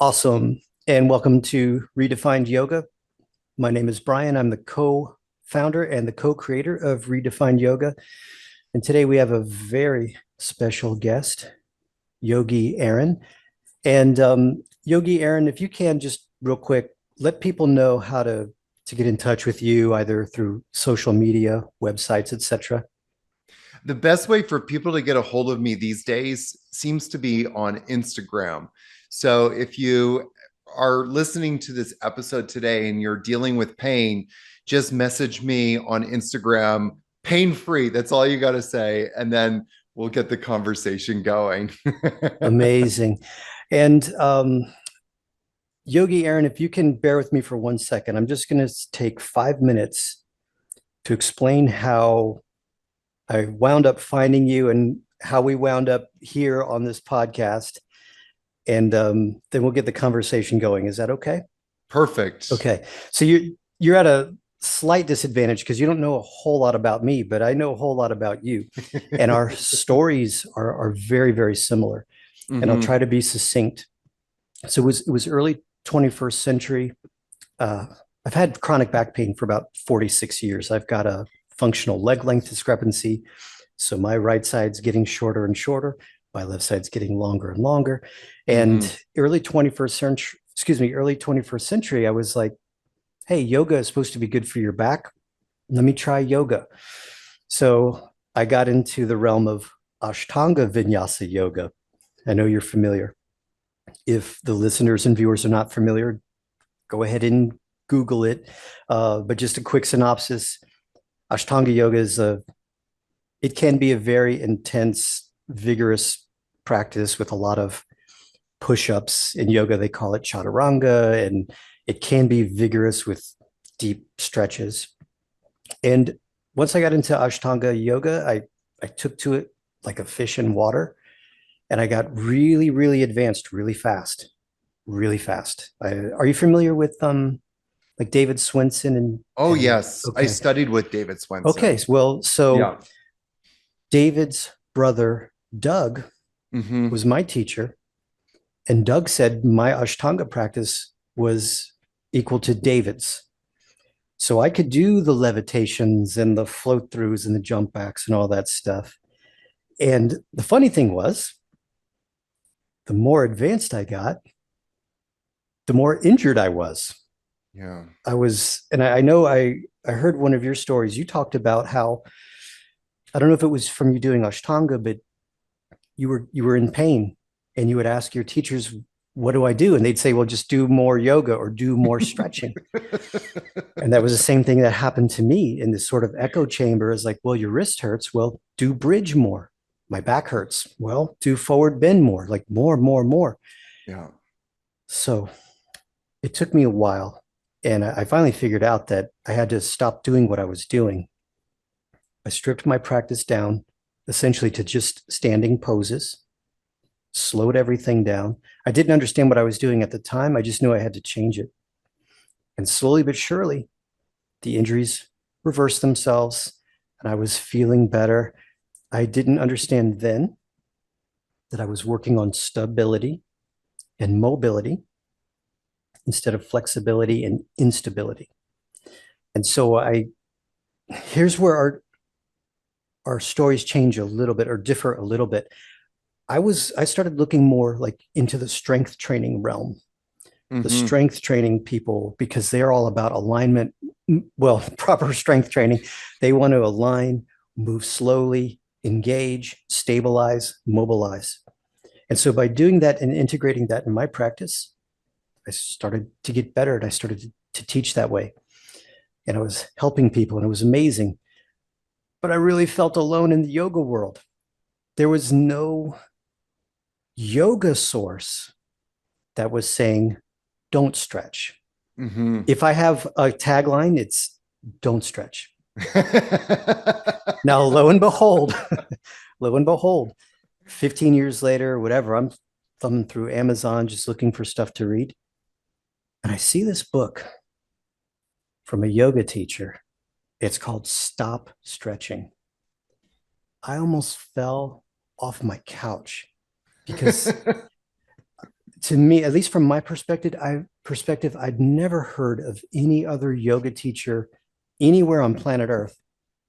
Awesome. And welcome to Redefined Yoga. My name is Brian. I'm the co-founder and the co-creator of Redefined Yoga. And today we have a very special guest, Yogi Aaron. And Yogi Aaron, if you can just real quick, let people know how to get in touch with you, either through social media, websites, etc. The best way for people to get a hold of me these days seems to be on Instagram. So if you are listening to this episode today and you're dealing with pain, just message me on Instagram, pain free. That's all you got to say. And then we'll get the conversation going. Amazing. And Yogi Aaron, if you can bear with me for 1 second, I'm just going to take 5 minutes to explain how I wound up finding you and how we wound up here on this podcast. And then we'll get the conversation going. Is that okay? Perfect. Okay. So you're at a slight disadvantage because you don't know a whole lot about me, but I know a whole lot about you. And our stories are very, very similar. And I'll try Mhm. to be succinct. So it was early 21st century. Uh, I've had chronic back pain for about 46 years. I've got a functional leg length discrepancy. So my right side's getting shorter and shorter. My left side's getting longer and longer. Mhm. And early 21st century, I was like, hey, yoga is supposed to be good for your back. Let me try yoga. So I got into the realm of Ashtanga Vinyasa yoga. I know you're familiar. If the listeners and viewers are not familiar, go ahead and Google it. But just a quick synopsis: Ashtanga yoga it can be a very intense, vigorous practice with a lot of push-ups. In yoga, they call it chaturanga, and it can be vigorous with deep stretches. And once I got into Ashtanga yoga, I took to it like a fish in water, and I got really, really advanced really fast, really fast. Are you familiar with like David Swenson Oh, and yes. I okay. studied with David Okay, Swenson. well, so Yeah. David's brother Doug Hmm. was my teacher, and Doug said my Ashtanga practice was equal to David's. So I could do the levitations and the float throughs and the jump backs and all that stuff. And the funny thing was, the more advanced I got, the more injured I was. Yeah. And I know I heard one of your stories. You talked about how, I don't know if it was from you doing Ashtanga, but you were in pain and you would ask your teachers, what do I do? And they'd say, well, just do more yoga or do more stretching. And that was the same thing that happened to me in this sort of echo chamber. Is like, well, your wrist hurts. Well, do bridge more. My back hurts. Well, do forward bend more, like more, more, more. Yeah. So it took me a while. And I finally figured out that I had to stop doing what I was doing. I stripped my practice down essentially to just standing poses, slowed everything down. I didn't understand what I was doing at the time. I just knew I had to change it. And slowly but surely, the injuries reversed themselves and I was feeling better. I didn't understand then that I was working on stability and mobility instead of flexibility and instability. And so here's where our stories change a little bit or differ a little bit. I started looking more like into the strength training realm, the Hmm. strength training people, because they're all about alignment. Well, proper strength training. They want to align, move slowly, engage, stabilize, mobilize. And so by doing that and integrating that in my practice, I started to get better and I started to teach that way. And I was helping people and it was amazing. But I really felt alone in the yoga world. There was no yoga source that was saying, don't stretch. Hmm. If I have a tagline, it's don't stretch. Now, lo and behold, lo and behold, 15 years later, whatever, I'm thumbing through Amazon just looking for stuff to read. And I see this book from a yoga teacher. It's called Stop Stretching. I almost fell off my couch because To me, at least from my perspective, I'd never heard of any other yoga teacher anywhere on planet Earth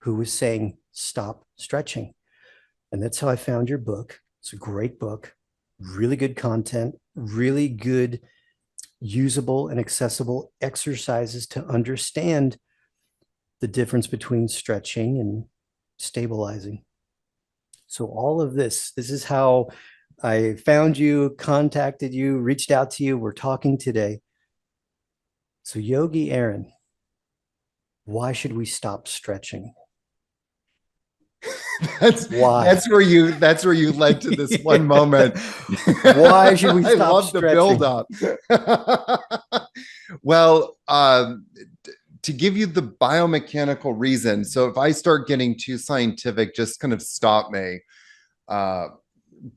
who was saying stop stretching. And that's how I found your book. It's a great book, really good content, really good usable and accessible exercises to understand the difference between stretching and stabilizing. So all of this is how I found you, contacted you, reached out to you. We're talking today. So Yogi Aaron, why should we stop stretching? that's Why? that's where you led to this one moment. Why should we I stop love the build stretching? up. Well, to give you the biomechanical reason. So if I start getting too scientific, just kind of stop me. Uh,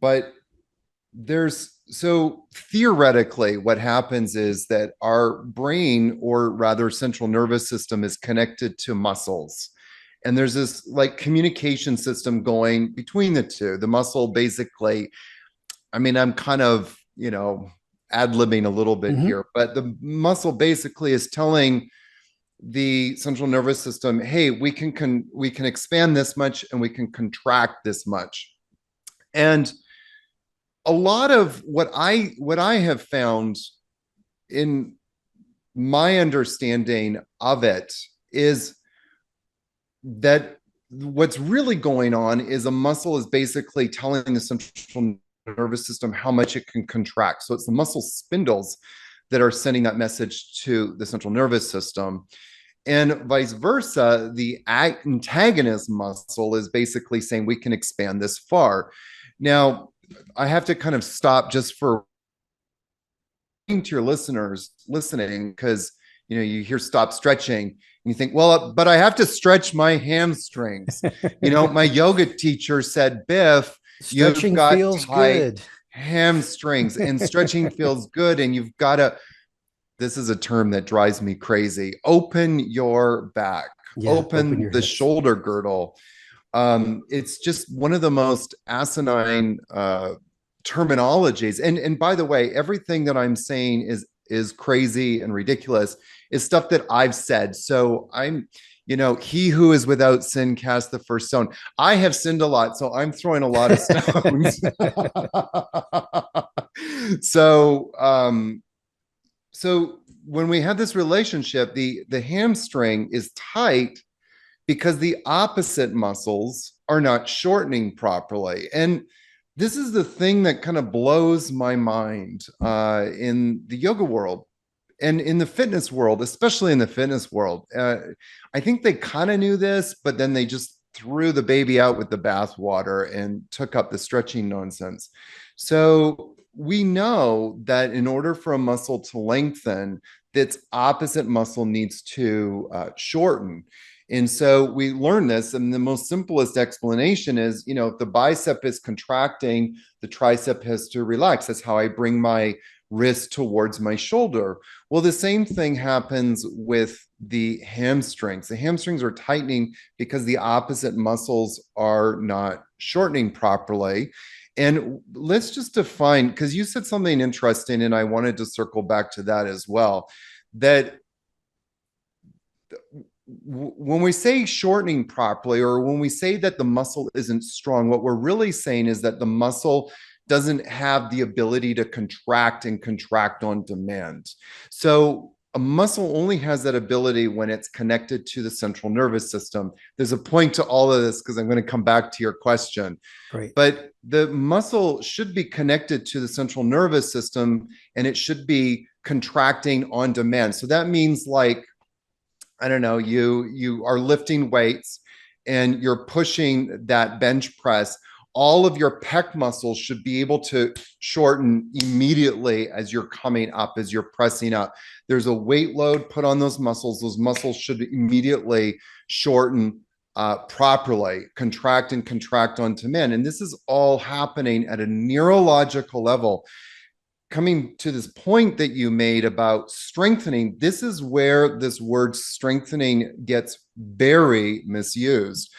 but there's so theoretically, what happens is that our brain, or rather central nervous system, is connected to muscles. And there's this like communication system going between the two. The muscle basically, I mean, I'm kind of, ad-libbing a little bit Mm-hmm. here, but the muscle basically is telling the central nervous system, hey, we can expand this much and we can contract this much. And a lot of what I have found in my understanding of it is that what's really going on is a muscle is basically telling the central nervous system how much it can contract. So it's the muscle spindles that are sending that message to the central nervous system. And vice versa, the antagonist muscle is basically saying we can expand this far. Now, I have to kind of stop just for to your listeners listening, because you hear stop stretching and you think, well, but I have to stretch my hamstrings. My yoga teacher said, Biff, you've Stretching got feels tight good. hamstrings and stretching feels good, and you've got to, this is a term that drives me crazy, open your back, Yeah, open open your the hips. shoulder girdle. It's just one of the most asinine terminologies. And by the way, everything that I'm saying is crazy and ridiculous, is stuff that I've said. So I'm, he who is without sin cast the first stone. I have sinned a lot, so I'm throwing a lot of stones. so so when we have this relationship, the hamstring is tight because the opposite muscles are not shortening properly. And this is the thing that kind of blows my mind in the yoga world and in the fitness world, especially in the fitness world. I think they kind of knew this, but then they just threw the baby out with the bathwater and took up the stretching nonsense. So we know that in order for a muscle to lengthen, its opposite muscle needs to shorten. And so we learn this, and the most simplest explanation is, if the bicep is contracting, the tricep has to relax. That's how I bring my wrist towards my shoulder. Well, the same thing happens with the hamstrings. The hamstrings are tightening because the opposite muscles are not shortening properly. And let's just define, because you said something interesting, and I wanted to circle back to that as well, that when we say shortening properly, or when we say that the muscle isn't strong, what we're really saying is that the muscle doesn't have the ability to contract and contract on demand. So a muscle only has that ability when it's connected to the central nervous system. There's a point to all of this, because I'm going to come back to your question. Great. But the muscle should be connected to the central nervous system, and it should be contracting on demand. So that means, like, I don't know, you are lifting weights and you're pushing that bench press. All of your pec muscles should be able to shorten immediately as you're coming up, as you're pressing up. There's a weight load put on those muscles. Those muscles should immediately shorten properly, contract and contract on demand. And this is all happening at a neurological level. Coming to this point that you made about strengthening, this is where this word strengthening gets very misused.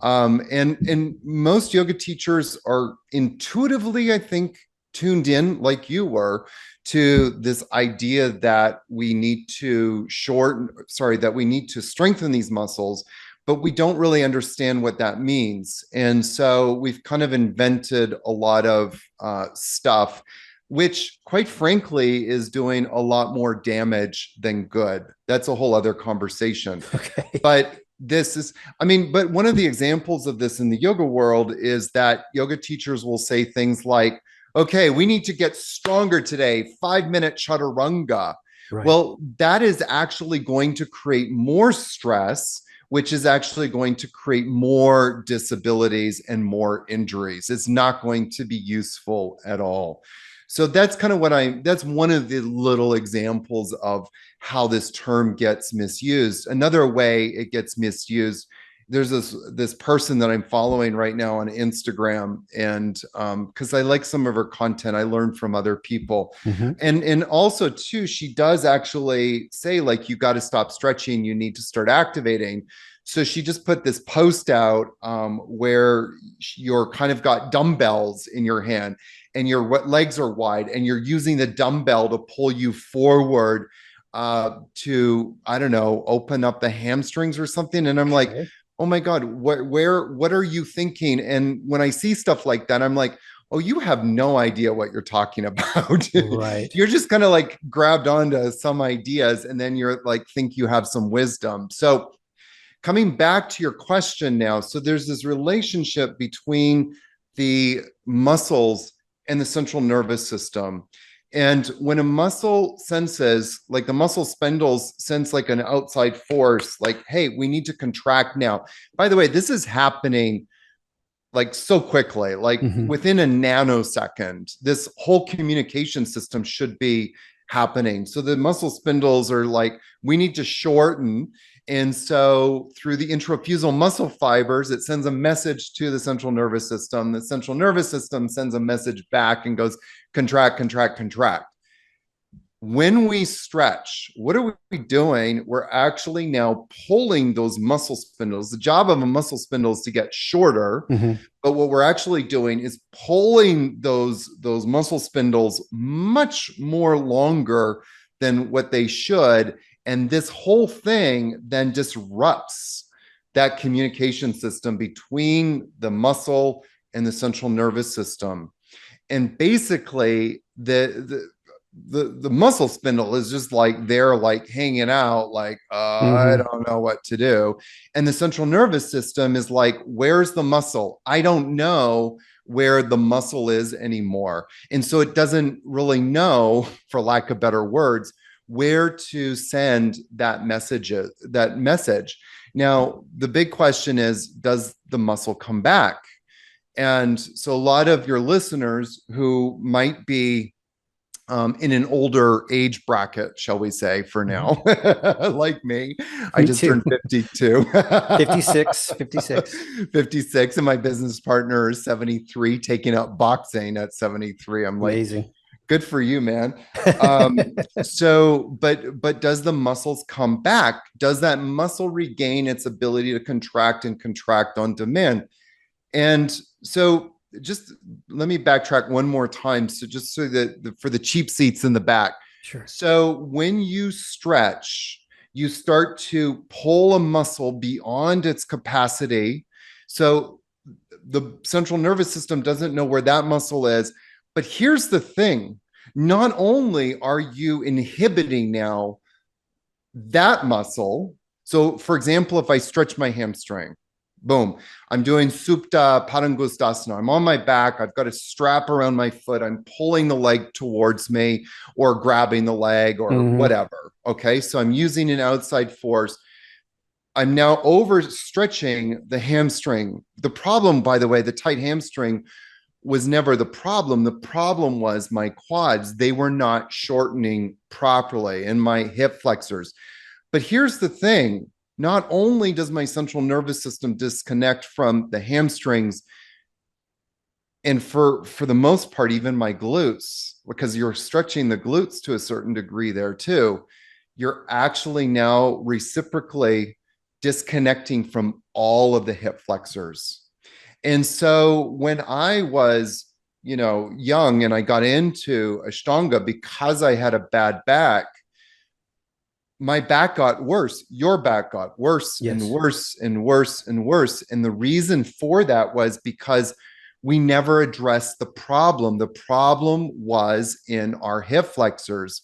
And most yoga teachers are intuitively, I think, tuned in like you were to this idea that we need to that we need to strengthen these muscles, but we don't really understand what that means. And so we've kind of invented a lot of stuff, which quite frankly is doing a lot more damage than good. That's a whole other conversation. Okay. But this is, I mean, but one of the examples of this in the yoga world is that yoga teachers will say things like, okay, we need to get stronger today, 5 minute chaturanga. Right. Well, that is actually going to create more stress, which is actually going to create more disabilities and more injuries. It's not going to be useful at all. So that's kind of that's one of the little examples of how this term gets misused. Another way it gets misused, there's this person that I'm following right now on Instagram, and because I like some of her content, I learned from other people, Mm-hmm. and also too, she does actually say like you got to stop stretching, you need to start activating. So she just put this post out where you're kind of got dumbbells in your hand and your legs are wide and you're using the dumbbell to pull you forward to, I don't know, open up the hamstrings or something. And I'm like, Okay. oh my God, what are you thinking? And when I see stuff like that, I'm like, oh, you have no idea what you're talking about. Right. You're just kind of like grabbed onto some ideas and then you're like, think you have some wisdom. So coming back to your question now, so there's this relationship between the muscles and the central nervous system. And when a muscle senses, like the muscle spindles sense like an outside force, like, hey, we need to contract now. By the way, this is happening like so quickly, like Mm-hmm. within a nanosecond, this whole communication system should be happening. So the muscle spindles are like, we need to shorten. And so through the intrafusal muscle fibers, it sends a message to the central nervous system. The central nervous system sends a message back and goes, contract, contract, contract. When we stretch, what are we doing? We're actually now pulling those muscle spindles. The job of a muscle spindle is to get shorter, Mm-hmm. but what we're actually doing is pulling those muscle spindles much more longer than what they should. And this whole thing then disrupts that communication system between the muscle and the central nervous system. And basically, the muscle spindle is just like they're like hanging out like I Mm-hmm. don't know what to do, and the central nervous system is like, where's the muscle? I don't know where the muscle is anymore. And so it doesn't really know, for lack of better words, where to send that message. Now the big question is, does the muscle come back? And so a lot of your listeners who might be in an older age bracket, shall we say, for Mm-hmm. now, like me. I Me just too. turned 52. 56, 56. 56, and my business partner is 73, taking up boxing at 73. I'm like, Amazing. good for you, man. Um, so, but does the muscles come back? Does that muscle regain its ability to contract and contract on demand? And so just let me backtrack one more time. So just so that for the cheap seats in the back. Sure. So when you stretch, you start to pull a muscle beyond its capacity. So the central nervous system doesn't know where that muscle is. But here's the thing. Not only are you inhibiting now that muscle. So for example, if I stretch my hamstring, boom, I'm doing Supta Padangustasana. I'm on my back. I've got a strap around my foot. I'm pulling the leg towards me or grabbing the leg or Mm-hmm. whatever. Okay. So I'm using an outside force. I'm now overstretching the hamstring. The problem, by the way, the tight hamstring was never the problem. The problem was my quads. They were not shortening properly, and my hip flexors. But here's the thing. Not only does my central nervous system disconnect from the hamstrings, and for the most part, even my glutes, because you're stretching the glutes to a certain degree there too, you're actually now reciprocally disconnecting from all of the hip flexors. And so when I was young and I got into Ashtanga because I had a bad back, my back got worse. Your back got worse and Yes. worse and worse and worse. And the reason for that was because we never addressed the problem. The problem was in our hip flexors.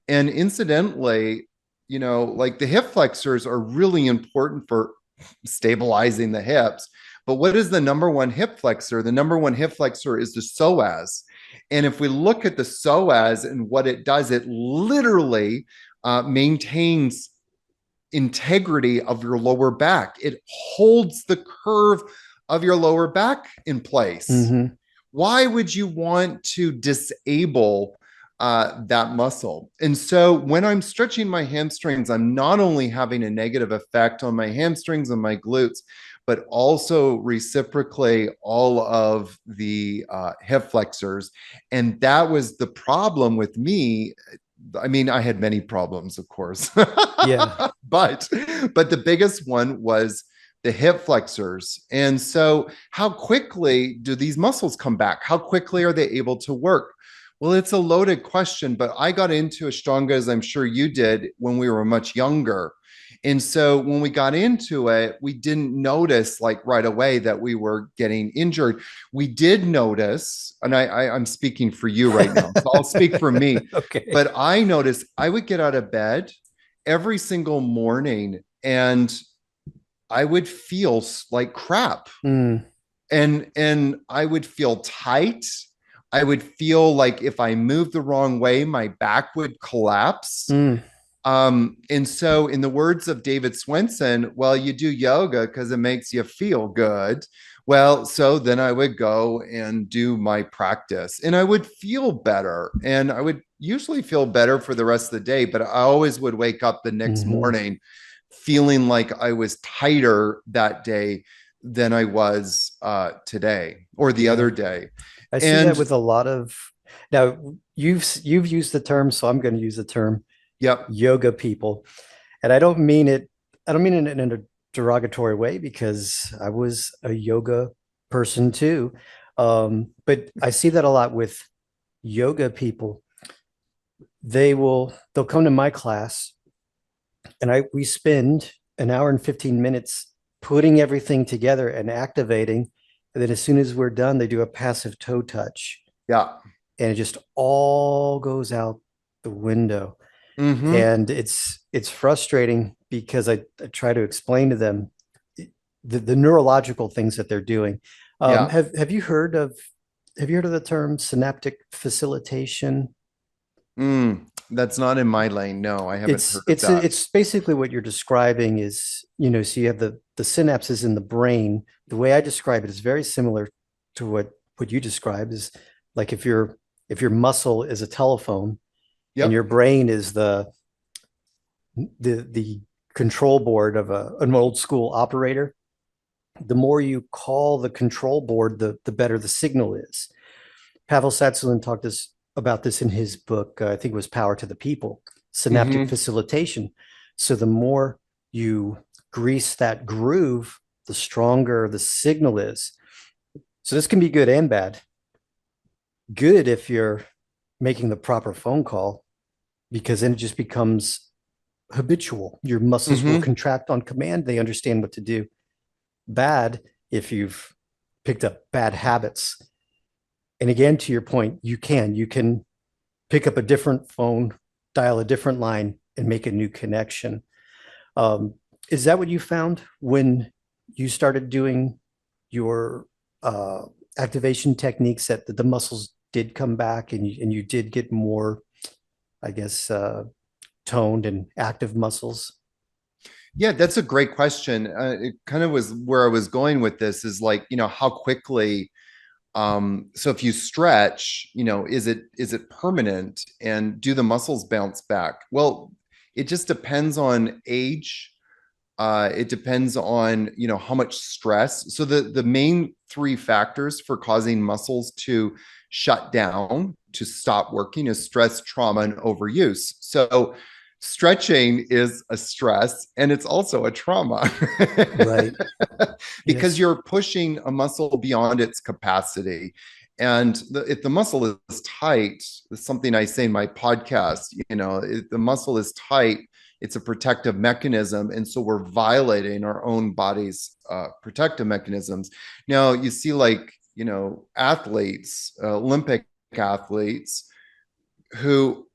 And incidentally, like the hip flexors are really important for stabilizing the hips. But what is the number one hip flexor? The number one hip flexor is the psoas. And if we look at the psoas and what it does, it literally maintains integrity of your lower back. It holds the curve of your lower back in place. Mm-hmm. Why would you want to disable that muscle? And so when I'm stretching my hamstrings, I'm not only having a negative effect on my hamstrings and my glutes, but also reciprocally all of the hip flexors. And that was the problem with me. I mean, I had many problems, of course, Yeah. but the biggest one was the hip flexors. And so, how quickly do these muscles come back? How quickly are they able to work? Well, it's a loaded question, but I got into Ashtanga, as I'm sure you did, when we were much younger. And so when we got into it, we didn't notice like right away that we were getting injured. We did notice, and I'm speaking for you right now, so I'll speak for me. Okay. But I noticed I would get out of bed every single morning and I would feel like crap. Mm, And I would feel tight. I would feel like if I moved the wrong way, my back would collapse. mm, And so, in the words of David Swenson, well, you do yoga because it makes you feel good. Well, so then I would go and do my practice and I would feel better. And I would usually feel better for the rest of the day, but I always would wake up the next mhm. morning feeling like I was tighter that day than I was today or the Yeah. other day. I see that And with a lot of now you've used the term, so I'm going to use the term yep. yoga people. And I don't mean it in a derogatory way because I was a yoga person too. But I see that a lot with yoga people. They'll come to my class and I we spend an hour and 15 minutes putting everything together and activating. And then as soon as we're done, they do a passive toe touch Yeah. and it just all goes out the window. Mm-hmm. And it's frustrating because I try to explain to them the neurological things that they're doing. Yeah. Have you heard of the term synaptic facilitation? That's not in my lane. No, I haven't It's heard of it's that. it's basically what you're describing is, so you have the synapses in the brain. The way I describe it is very similar to what you describe is like if your muscle is a telephone and your Yep. brain is the control board of an old school operator. The more you call the control board, the better the signal is. Pavel Satsulin talked about this in his book. I think it was Power to the People, synaptic Mm-hmm. facilitation. So the more you grease that groove, the stronger the signal is. So this can be good and bad. Good if you're making the proper phone call, because then it just becomes habitual. Your muscles will Mm-hmm. contract on command. They understand what to do. Bad if you've picked up bad habits. And again, to your point, you can pick up a different phone, dial a different line, and make a new connection. Um, is that what you found when you started doing your activation techniques, that the muscles did come back and you did get more, I guess, toned and active muscles? Yeah, that's a great question. It kind of was where I was going with this is like, how quickly so if you stretch, is it permanent and do the muscles bounce back? Well, it just depends on age. It depends on, how much stress. So the main three factors for causing muscles to shut down, to stop working, is stress, trauma, and overuse. So stretching is a stress and it's also a trauma Right. because Yes. you're pushing a muscle beyond its capacity. And if the muscle is tight, it's something I say in my podcast, if the muscle is tight, it's a protective mechanism. And so we're violating our own body's protective mechanisms. Now, you see, like, athletes, Olympic athletes who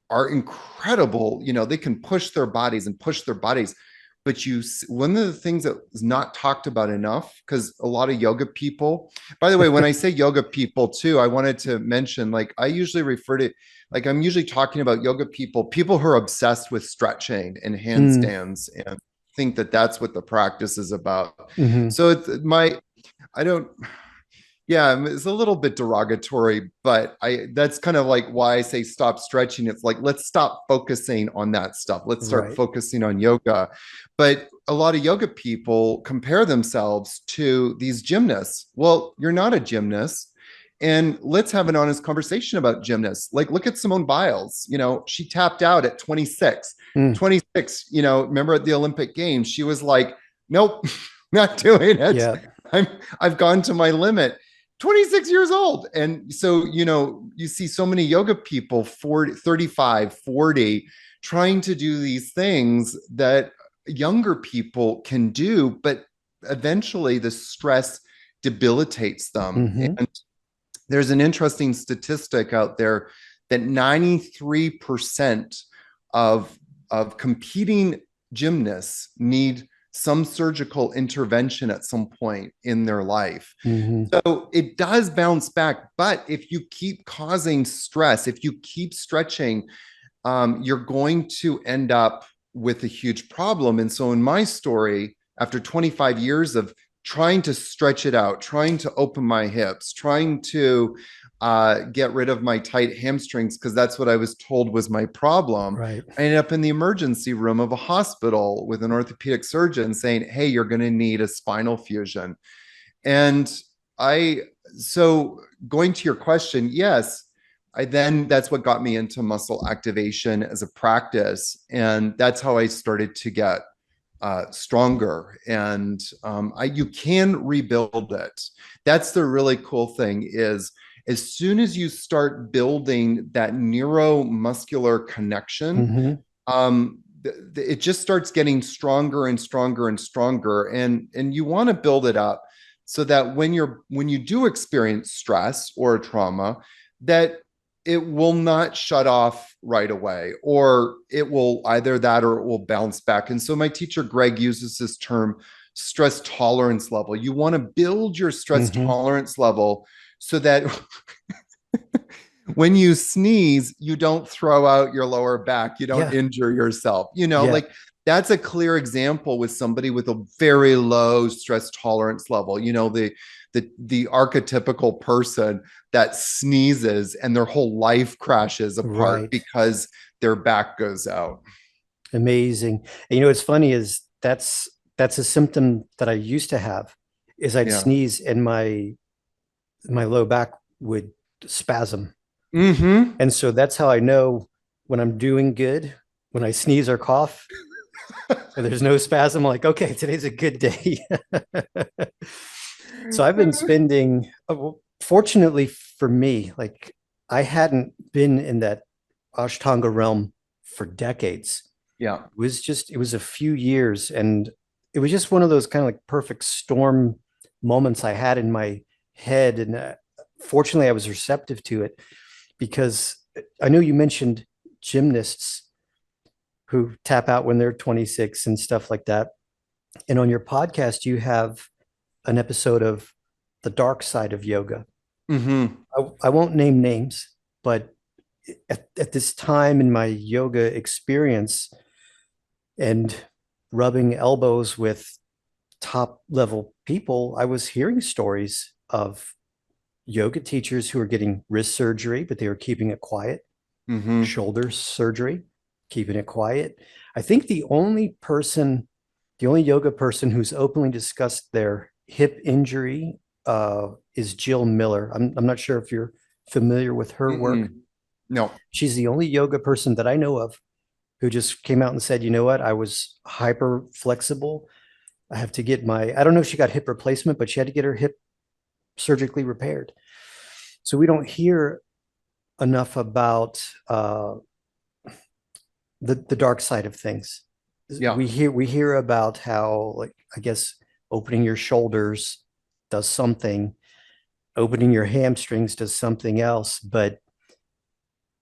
are incredible, they can push their bodies and push their bodies. But one of the things that is not talked about enough, because a lot of yoga people, by the way, when I say yoga people too, I wanted to mention, like, I usually refer to, like, I'm usually talking about yoga people who are obsessed with stretching and Mm, handstands and think that that's what the practice is about. hmm. So I don't, yeah, it's a little bit derogatory, but that's kind of like why I say stop stretching. It's like, let's stop focusing on that stuff. Let's start Right. focusing on yoga. But a lot of yoga people compare themselves to these gymnasts. Well, you're not a gymnast. And let's have an honest conversation about gymnasts. Like, look at Simone Biles. She tapped out at 26. Mm, 26, remember at the Olympic Games, she was like, nope, not doing it. yeah. I've gone to my limit. 26 years old. And so, you see so many yoga people 40, 35, 40 trying to do these things that younger people can do, but eventually the stress debilitates them. Hmm. And there's an interesting statistic out there that 93% of competing gymnasts need some surgical intervention at some point in their life. Hmm. So it does bounce back. But if you keep causing stress, if you keep stretching, you're going to end up with a huge problem. And so in my story, after 25 years of trying to stretch it out, trying to open my hips, trying to get rid of my tight hamstrings, because that's what I was told was my problem. Right. I ended up in the emergency room of a hospital with an orthopedic surgeon saying, hey, you're going to need a spinal fusion. And I, so going to your question, yes, that's what got me into muscle activation as a practice. And that's how I started to get stronger. And you can rebuild it. That's the really cool thing is, as soon as you start building that neuromuscular connection, Hmm. it just starts getting stronger and stronger and stronger. And you want to build it up so that when you do experience stress or a trauma, that it will not shut off right away, or it will either that or it will bounce back. And so my teacher Greg uses this term, stress tolerance level. You want to build your stress Hmm. tolerance level so that when you sneeze, you don't throw out your lower back, you don't Yeah. injure yourself. Yeah. Like, that's a clear example with somebody with a very low stress tolerance level. The archetypical person that sneezes and their whole life crashes apart Right. because their back goes out. Amazing. And it's funny is that's a symptom that I used to have is I'd Yeah. sneeze and my low back would spasm. Mm-hmm. And so that's how I know when I'm doing good, when I sneeze or cough and there's no spasm, I'm like, okay, today's a good day. So I've been spending, well, fortunately for me, like I hadn't been in that Ashtanga realm for decades. Yeah. It was a few years and it was just one of those kind of like perfect storm moments I had in my head. And fortunately, I was receptive to it because I know you mentioned gymnasts who tap out when they're 26 and stuff like that. And on your podcast, you have an episode of the dark side of yoga. Mm-hmm. I won't name names, but at this time in my yoga experience and rubbing elbows with top level people, I was hearing stories of yoga teachers who were getting wrist surgery, but they were keeping it quiet, Mm-hmm. shoulder surgery, keeping it quiet. I think the only yoga person who's openly discussed their hip injury is Jill Miller. I'm not sure if you're familiar with her work. Mm-mm. No. She's the only yoga person that I know of who just came out and said, you know what, I was hyper flexible. I have to get I don't know if she got hip replacement, but she had to get her hip surgically repaired. So we don't hear enough about the dark side of things. Yeah. We hear about how, like, I guess opening your shoulders does something, opening your hamstrings does something else, but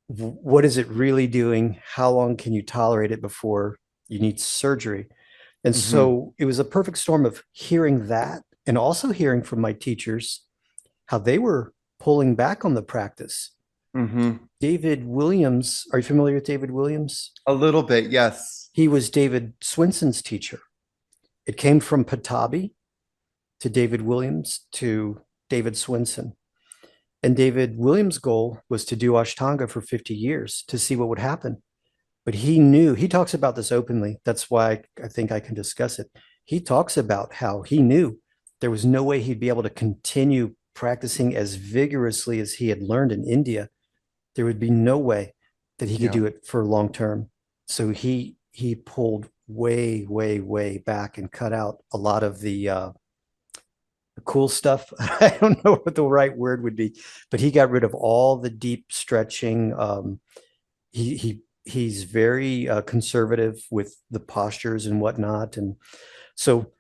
what is it really doing? How long can you tolerate it before you need surgery? And Hmm. so it was a perfect storm of hearing that and also hearing from my teachers how they were pulling back on the practice. Hmm. David Williams, are you familiar with David Williams? A little bit, yes. He was David Swinson's teacher. It came from Patabi to David Williams to David Swinson. And David Williams' goal was to do Ashtanga for 50 years to see what would happen. But he knew, he talks about this openly. That's why I think I can discuss it. He talks about how he knew there was no way he'd be able to continue practicing as vigorously as he had learned in India. There would be no way that he could Yeah. do it for long term. So he pulled way, way, way back and cut out a lot of the cool stuff. I don't know what the right word would be, but he got rid of all the deep stretching. He's very conservative with the postures and whatnot, and so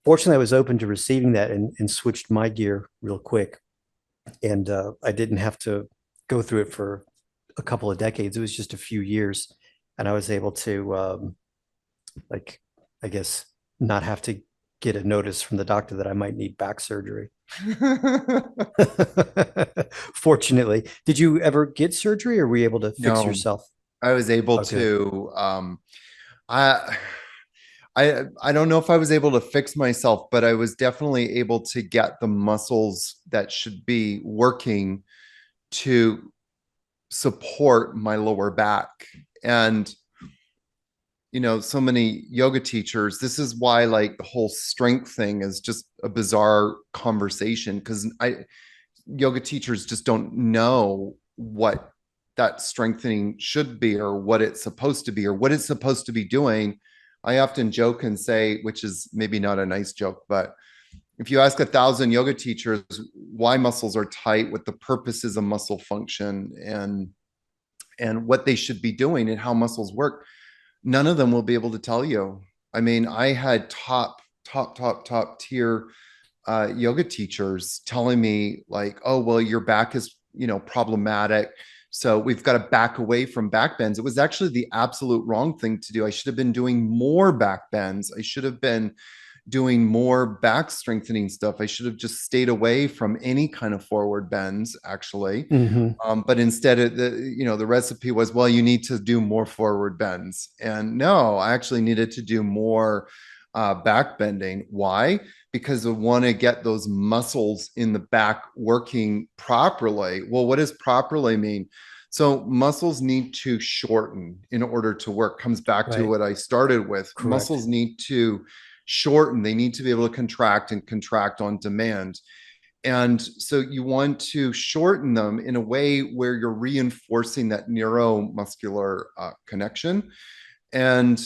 fortunately, I was open to receiving that and switched my gear real quick, and I didn't have to go through it for a couple of decades. It was just a few years, and I was able to like, I guess, not have to get a notice from the doctor that I might need back surgery. Fortunately, did you ever get surgery or were you able to fix No, yourself? I was able Oh, good. to I I don't know if I was able to fix myself, but I was definitely able to get the muscles that should be working to support my lower back. And so many yoga teachers, this is why like the whole strength thing is just a bizarre conversation, because I yoga teachers just don't know what that strengthening should be, or what it's supposed to be, or what it's supposed to be doing. I often joke and say, which is maybe not a nice joke, but if you ask 1,000 yoga teachers why muscles are tight, what the purpose is of muscle function, and what they should be doing and how muscles work, none of them will be able to tell you. I mean, I had top tier yoga teachers telling me like, oh, well, your back is, problematic. So we've got to back away from back bends. It was actually the absolute wrong thing to do. I should have been doing more back bends. I should have been doing more back strengthening stuff. I should have just stayed away from any kind of forward bends, actually. Hmm. But instead, the recipe was, well, you need to do more forward bends. And no, I actually needed to do more back bending. Why? Because I want to get those muscles in the back working properly. Well, what does properly mean? So muscles need to shorten in order to work. Comes back to Right. what I started with. Correct. Muscles need to shorten. They need to be able to contract and contract on demand. And so you want to shorten them in a way where you're reinforcing that neuromuscular connection. And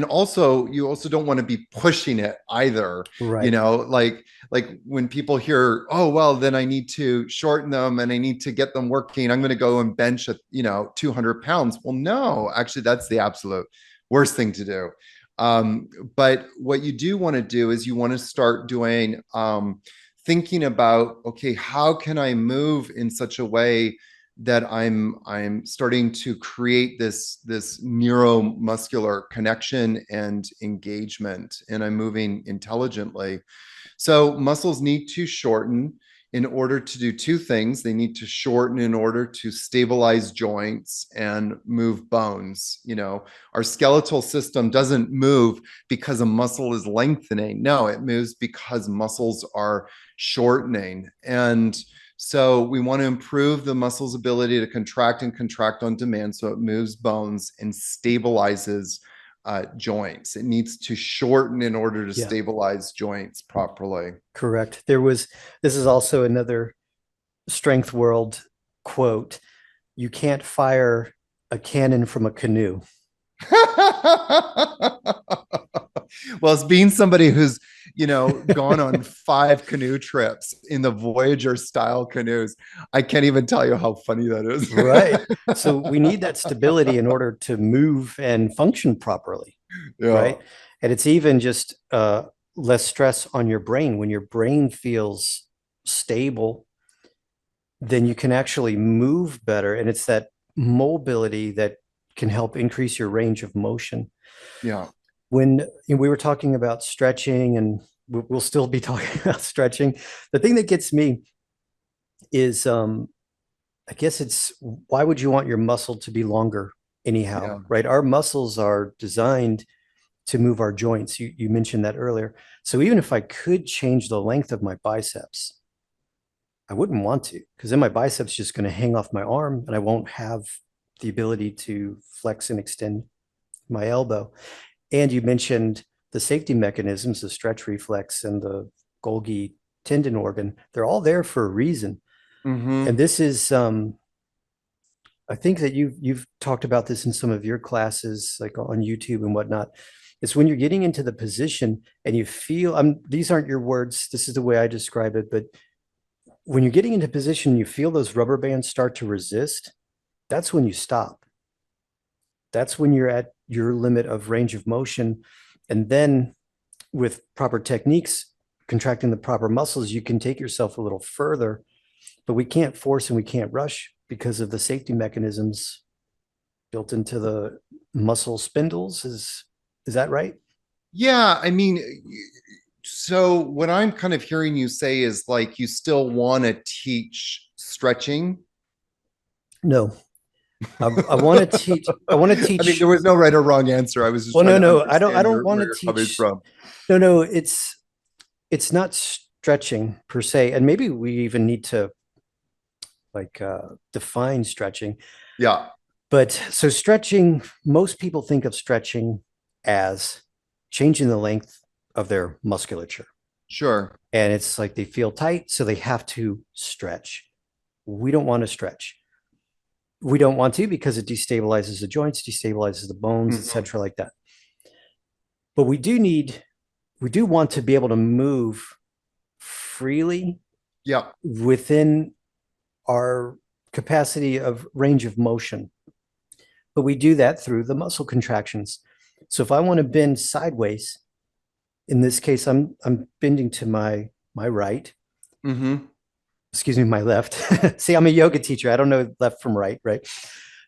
also you also don't want to be pushing it either. Right. Like when people hear, oh well, then I need to shorten them and I need to get them working, I'm going to go and bench at 200 pounds. Well, no, actually that's the absolute worst thing to do. But what you do want to do is you want to start doing thinking about, okay, how can I move in such a way that I'm starting to create this neuromuscular connection and engagement, and I'm moving intelligently. So muscles need to shorten in order to do two things. They need to shorten in order to stabilize joints and move bones. Our skeletal system doesn't move because a muscle is lengthening. No, it moves because muscles are shortening. And so we want to improve the muscle's ability to contract and contract on demand so it moves bones and stabilizes joints. It needs to shorten in order to Yeah. stabilize joints properly. Correct. This is also another strength world quote. You can't fire a cannon from a canoe. Well, as being somebody who's gone on 5 canoe trips in the Voyager style canoes. I can't even tell you how funny that is. Right. So we need that stability in order to move and function properly, Yeah. right? And it's even just less stress on your brain. When your brain feels stable, then you can actually move better. And it's that mobility that can help increase your range of motion. Yeah. When we were talking about stretching, and we'll still be talking about stretching, the thing that gets me is I guess it's why would you want your muscle to be longer anyhow, Yeah. right? Our muscles are designed to move our joints. You mentioned that earlier. So even if I could change the length of my biceps, I wouldn't want to, because then my biceps just going to hang off my arm and I won't have the ability to flex and extend my elbow. And you mentioned the safety mechanisms, the stretch reflex and the Golgi tendon organ. They're all there for a reason. And Mm-hmm. this is I think that you've talked about this in some of your classes, like on YouTube and whatnot. It's when you're getting into the position and you feel, these aren't your words, this is the way I describe it, but when you're getting into position, you feel those rubber bands start to resist, that's when you stop. That's when you're at your limit of range of motion. And then with proper techniques, contracting the proper muscles, you can take yourself a little further, but we can't force and we can't rush because of the safety mechanisms built into the muscle spindles. Is that right? Yeah. I mean, so what I'm kind of hearing you say is like you still want to teach stretching. No, I want to teach. I want to I mean, teach. there was no right or wrong answer. I was just Well, trying no, to no, I don't. I understand don't want where to you're coming teach. from. No, no, it's not stretching per se, and maybe we even need to like define stretching. Yeah, But so stretching, most people think of stretching as changing the length of their musculature. sure. And it's like they feel tight, so they have to stretch. We don't want to stretch. We don't want to because it destabilizes the joints, destabilizes the bones, Mhm. etc., like that. But we do want to be able to move freely Yeah, within our capacity of range of motion. But we do that through the muscle contractions. So if I want to bend sideways, in this case, I'm bending to my right, hmm, excuse me, my left. See, I'm a yoga teacher. I don't know left from right, right?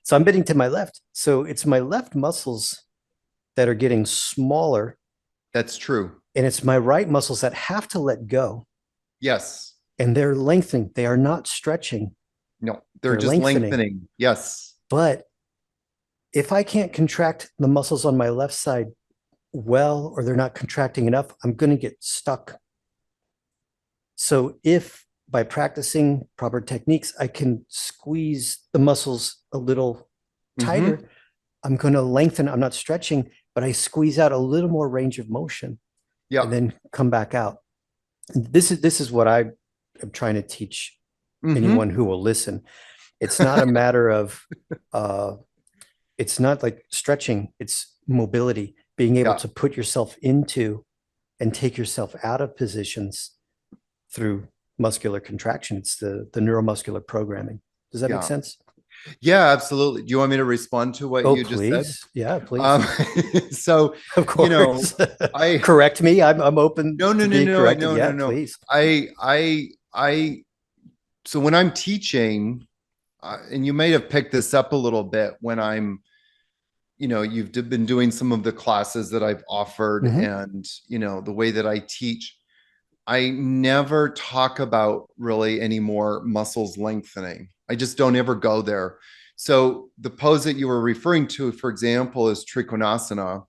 So I'm bending to my left. So it's my left muscles that are getting smaller, that's true. and it's my right muscles that have to let go, Yes. and they're lengthening. They are not stretching, No, they're they're just lengthening. lengthening. Yes. But if I can't contract the muscles on my left side well, or they're not contracting enough, I'm going to get stuck. So if by practicing proper techniques, I can squeeze the muscles a little Hmm. tighter, I'm going to lengthen. I'm not stretching, but I squeeze out a little more range of motion and Yeah. then come back out. This is what I am trying to teach anyone Hmm. who will listen. It's not a matter of uh, it's not like stretching, it's mobility, being able Yeah. to put yourself into and take yourself out of positions through muscular contraction. It's the neuromuscular programming. Does that make Yeah. sense? Yeah, absolutely. Do you want me to respond to what Oh, you just said? please. Yeah, please. Um, so, Of you know, course. I Correct me. I'm open no, no, to no, being no, corrected. no, no, Yeah, no. please. So when I'm teaching, and you may have picked this up a little bit when you've been doing some of the classes that I've offered Hmm. and, the way that I teach, I never talk about really any more muscles lengthening. I just don't ever go there. So the pose that you were referring to, for example, is Trikonasana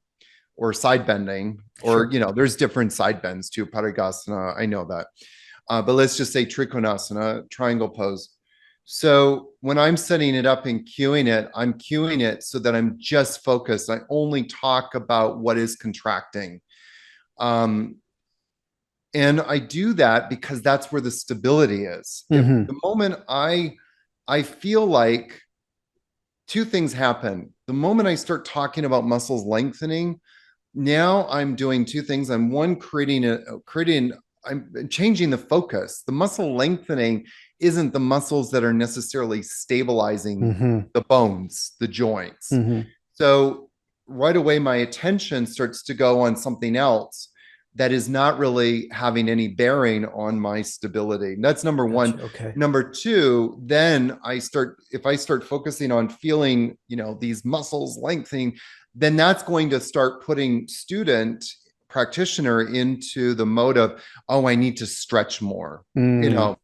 or side bending, or, Sure. there's different side bends too, Parigasana. I know that. But let's just say Trikonasana, triangle pose. So when I'm setting it up and cueing it, I'm cueing it so that I'm just focused. I only talk about what is contracting. Um, and I do that because that's where the stability is. If Hmm. the moment I feel like two things happen. The moment I start talking about muscles lengthening, now I'm doing two things. I'm changing the focus. The muscle lengthening isn't the muscles that are necessarily stabilizing Hmm. the bones, the joints. Hmm. So right away, my attention starts to go on something else that is not really having any bearing on my stability. That's number Gotcha. one. Okay. Number two, then if I start focusing on feeling, these muscles lengthening, then that's going to start putting student practitioner into the mode of, oh, I need to stretch more, you Mm. know.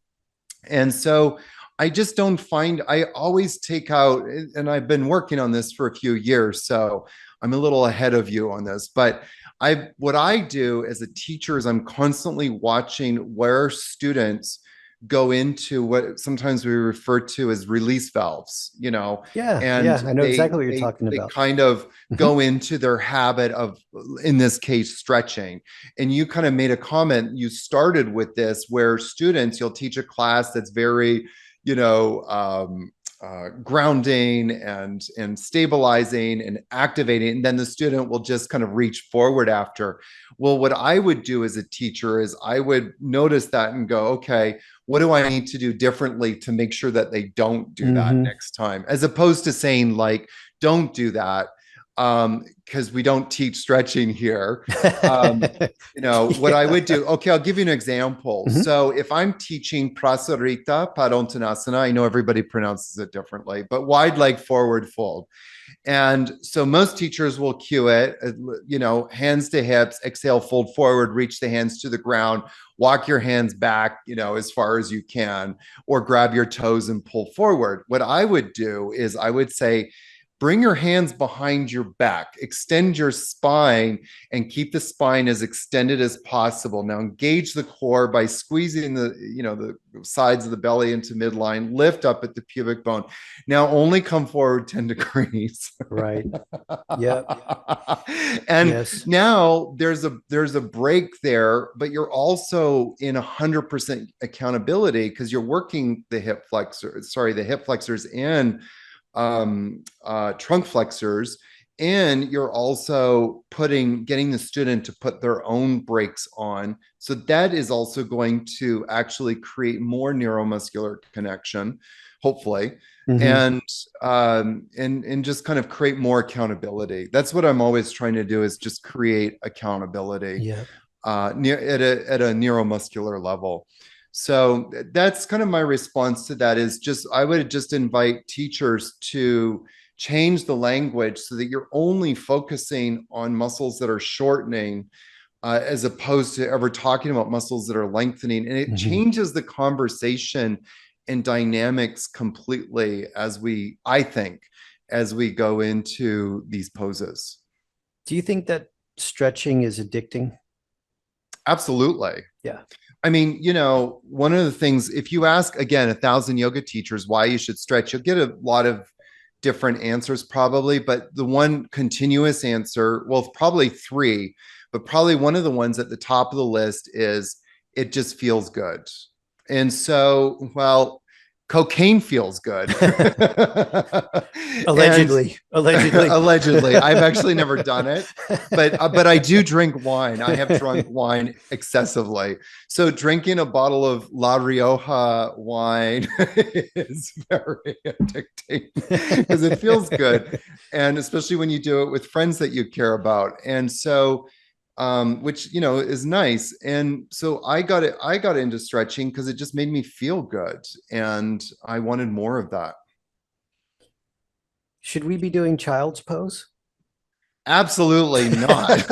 And so I just don't find, I always take out, and I've been working on this for a few years, so I'm a little ahead of you on this, but what I do as a teacher is I'm constantly watching where students go into what sometimes we refer to as release valves, Yeah. and Yeah. I know they exactly what you're they talking they about. kind of Hmm. go into their habit of, in this case, stretching. And you kind of made a comment, you started with this, where students, you'll teach a class that's very, you know um, grounding and stabilizing and activating, and then the student will just kind of reach forward after. Well, what I would do as a teacher is I would notice that and go, okay, what do I need to do differently to make sure that they don't do that Hmm. next time, as opposed to saying, like, don't do that, because we don't teach stretching here. um, what I Yeah. would do, okay, I'll give you an example. Hmm. So if I'm teaching Prasarita Padottanasana, I know everybody pronounces it differently, but wide leg forward fold. And so most teachers will cue it, hands to hips, exhale, fold forward, reach the hands to the ground, walk your hands back, as far as you can, or grab your toes and pull forward. What I would do is I would say, bring your hands behind your back, extend your spine, and keep the spine as extended as possible. Now engage the core by squeezing the sides of the belly into midline, lift up at the pubic bone. Now only come forward 10 degrees. Right. Yep. And Yes. now there's a break there, but you're also in 100% accountability, because you're working the hip flexors and trunk flexors, and you're also getting the student to put their own brakes on. So that is also going to actually create more neuromuscular connection, hopefully, Hmm. and just kind of create more accountability. That's what I'm always trying to do, is just create accountability Yeah. at a neuromuscular level. So that's kind of my response to that, is just, I would just invite teachers to change the language so that you're only focusing on muscles that are shortening, as opposed to ever talking about muscles that are lengthening. And it Hmm. changes the conversation and dynamics completely, I think, as we go into these poses. Do you think that stretching is addicting? Absolutely. Yeah. I mean, one of the things, if you ask again 1,000 yoga teachers why you should stretch, you'll get a lot of different answers probably, but the one continuous answer, well, probably three, but probably one of the ones at the top of the list is, it just feels good. And so, well, cocaine feels good. And Allegedly. Allegedly. allegedly, I've actually never done it, but I do drink wine. I have drunk wine excessively. So drinking a bottle of La Rioja wine is very addicting, because it feels good, and especially when you do it with friends that you care about. And so, which is nice. And so I got into stretching because it just made me feel good, and I wanted more of that. Should we be doing child's pose? Absolutely not.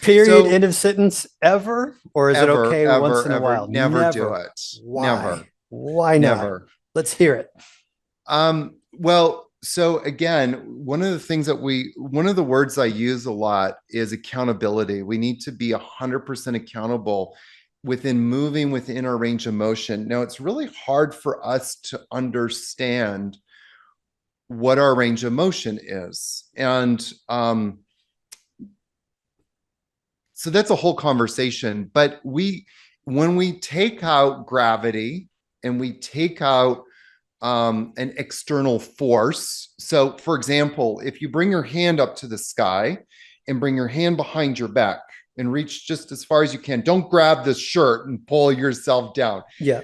Period. So End of sentence. Ever? Or is it ever, okay once ever, in a ever, while? never do Never. it. Why? Never, Why not? never. Let's hear it. Well, so again, one of the words I use a lot is accountability. We need to be 100% accountable within moving within our range of motion. Now, it's really hard for us to understand what our range of motion is. And so that's a whole conversation. But when we take out gravity and we take out an external force. So, for example, if you bring your hand up to the sky and bring your hand behind your back and reach just as far as you can, don't grab the shirt and pull yourself down. Yeah.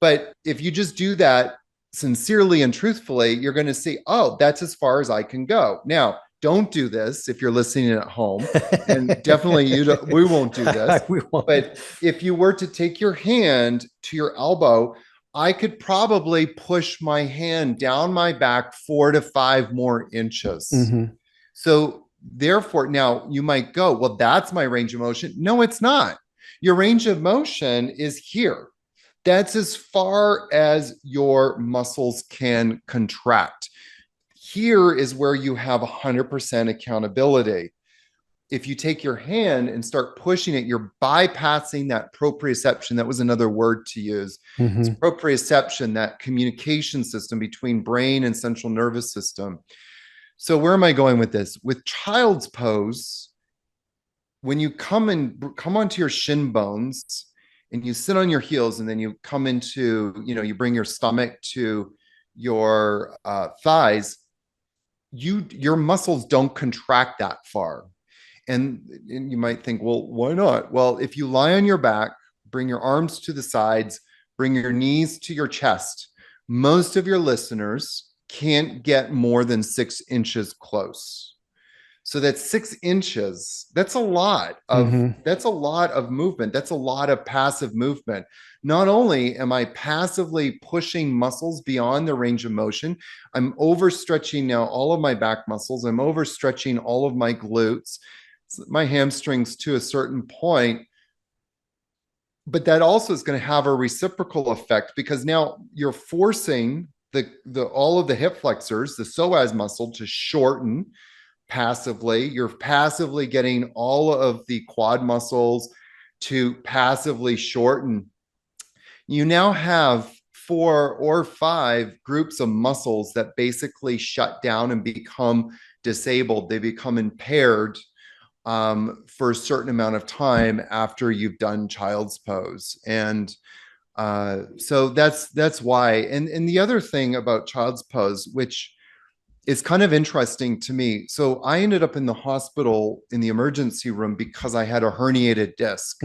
But if you just do that sincerely and truthfully, you're going to see, oh, that's as far as I can go. Now, don't do this if you're listening at home, and definitely we won't do this. We won't. But if you were to take your hand to your elbow, I could probably push my hand down my back 4 to 5 more inches. Mm-hmm. So therefore, now you might go, well, that's my range of motion. No, it's not. Your range of motion is here. That's as far as your muscles can contract. Here is where you have 100% accountability. If you take your hand and start pushing it, you're bypassing that proprioception. That was another word to use. Mm-hmm. It's proprioception, that communication system between brain and central nervous system. So where am I going with this? With child's pose, when you come onto your shin bones and you sit on your heels, and then you come into, you bring your stomach to your thighs, your muscles don't contract that far. And you might think, well, why not? Well, if you lie on your back, bring your arms to the sides, bring your knees to your chest, most of your listeners can't get more than 6 inches close. So that's 6 inches. That's a lot of movement. That's a lot of passive movement. Not only am I passively pushing muscles beyond the range of motion, I'm overstretching now all of my back muscles. I'm overstretching all of my glutes, my hamstrings to a certain point. But that also is going to have a reciprocal effect, because now you're forcing all of the hip flexors, the psoas muscle, to shorten passively. You're passively getting all of the quad muscles to passively shorten. You now have 4 or 5 groups of muscles that basically shut down and become disabled. They become impaired for a certain amount of time after you've done child's pose. And so that's why. And the other thing about child's pose, which is kind of interesting to me. So I ended up in the hospital in the emergency room because I had a herniated disc.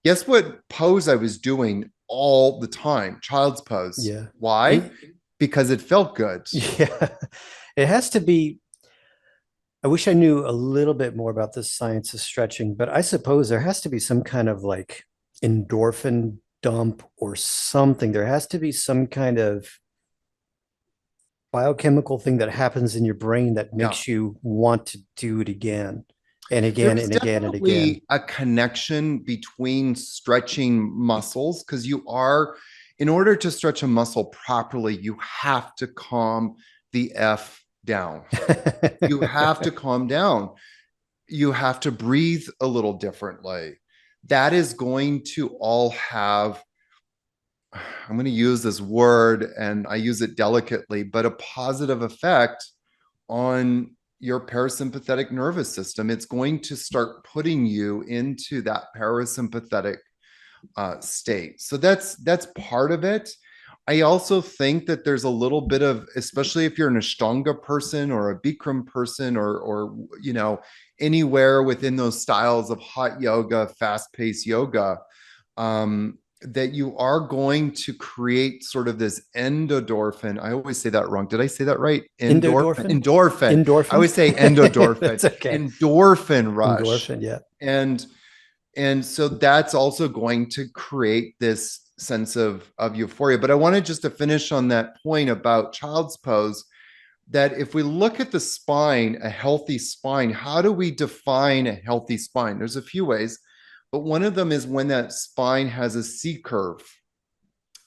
Guess what pose I was doing all the time? Child's pose. Yeah. Why? Because it felt good. Yeah. It has to be. I wish I knew a little bit more about the science of stretching, but I suppose there has to be some kind of like endorphin dump or something. There has to be some kind of biochemical thing that happens in your brain that makes you want to do it again and again There's and again and again. definitely a connection between stretching muscles, because in order to stretch a muscle properly, you have to calm the F down. You have to calm down. You have to breathe a little differently. That is going to all have, I'm going to use this word and I use it delicately, but a positive effect on your parasympathetic nervous system. It's going to start putting you into that parasympathetic state. So that's part of it. I also think that there's a little bit of, especially if you're an Ashtanga person or a Bikram person, or anywhere within those styles of hot yoga, fast-paced yoga, that you are going to create sort of this endorphin. I always say that wrong. Did I say that right? Endorphin. Endorphin. I always say endorphin. It's okay. Endorphin rush. Endorphin, yeah. And so that's also going to create this sense of euphoria. But I wanted just to finish on that point about child's pose, that if we look at the spine, a healthy spine, how do we define a healthy spine? There's a few ways, but one of them is when that spine has a C curve.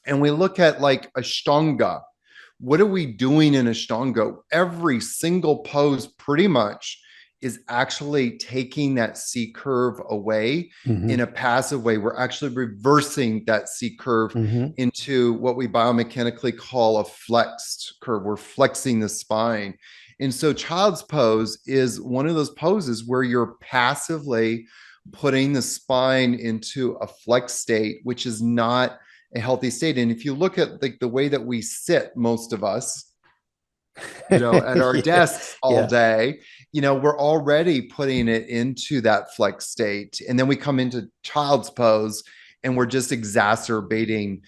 And we look at like Ashtanga. What are we doing in Ashtanga? Every single pose pretty much is actually taking that C curve away in a passive way. We're actually reversing that C curve into what we biomechanically call a flexed curve. We're flexing the spine. And so child's pose is one of those poses where you're passively putting the spine into a flex state, which is not a healthy state. And if you look at like the way that we sit, most of us, at our Yeah, desks all yeah. day, we're already putting it into that flex state. And then we come into child's pose and we're just exacerbating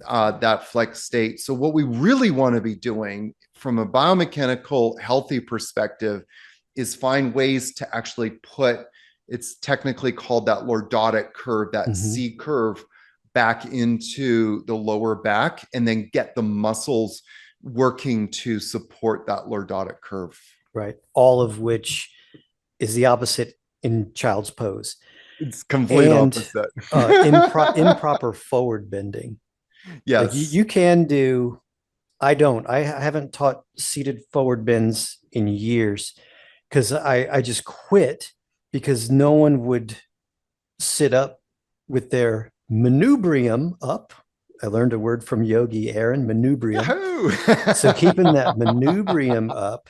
that flex state. So, what we really want to be doing from a biomechanical healthy perspective is find ways to actually put, it's technically called that lordotic curve, that Hmm. C curve, back into the lower back and then get the muscles working to support that lordotic curve. Right. All of which is the opposite in child's pose. It's complete And opposite. improper forward bending. Like Yes. you can do, I haven't taught seated forward bends in years because I just quit because no one would sit up with their manubrium up. I learned a word from Yogi Aaron, manubrium. Yahoo! So keeping that manubrium up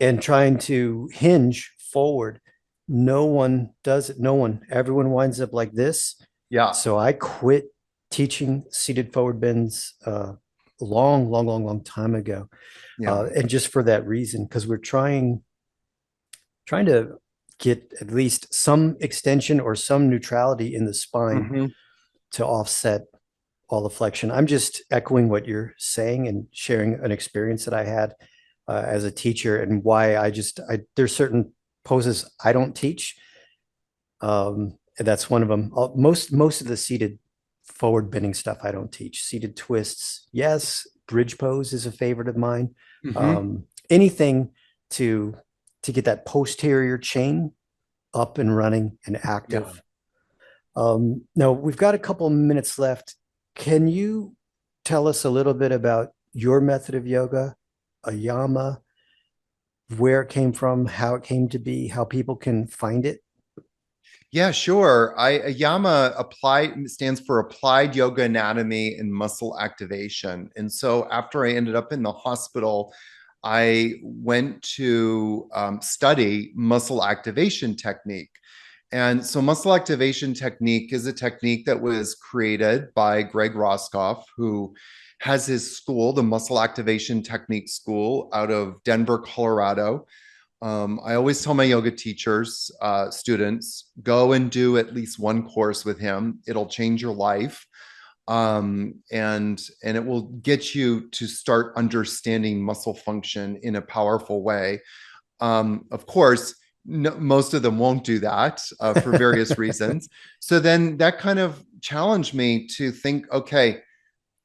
and trying to hinge forward, no one does it. No one, everyone winds up like this. Yeah. So I quit teaching seated forward bends long time ago. Yeah. And just for that reason, because we're trying to get at least some extension or some neutrality in the spine Mm-hmm. to offset all the flexion. I'm just echoing what you're saying and sharing an experience that I had as a teacher and why there's certain poses I don't teach. And that's one of them. Most of the seated forward bending stuff I don't teach. Seated twists, yes. Bridge pose is a favorite of mine. Mm-hmm. Anything to get that posterior chain up and running and Yeah. active. Now we've got a couple minutes left. Can you tell us a little bit about your method of yoga, AYAMA, where it came from, how it came to be, how people can find it? Yeah, sure. AYAMA stands for Applied Yoga Anatomy and Muscle Activation. And so after I ended up in the hospital, I went to study muscle activation technique. And so muscle activation technique is a technique that was created by Greg Roskoff, who has his school, the Muscle Activation Technique School out of Denver, Colorado. I always tell my yoga teachers, students, go and do at least one course with him. It'll change your life. And it will get you to start understanding muscle function in a powerful way. Of course, no, most of them won't do that for various reasons. So then that kind of challenged me to think, okay,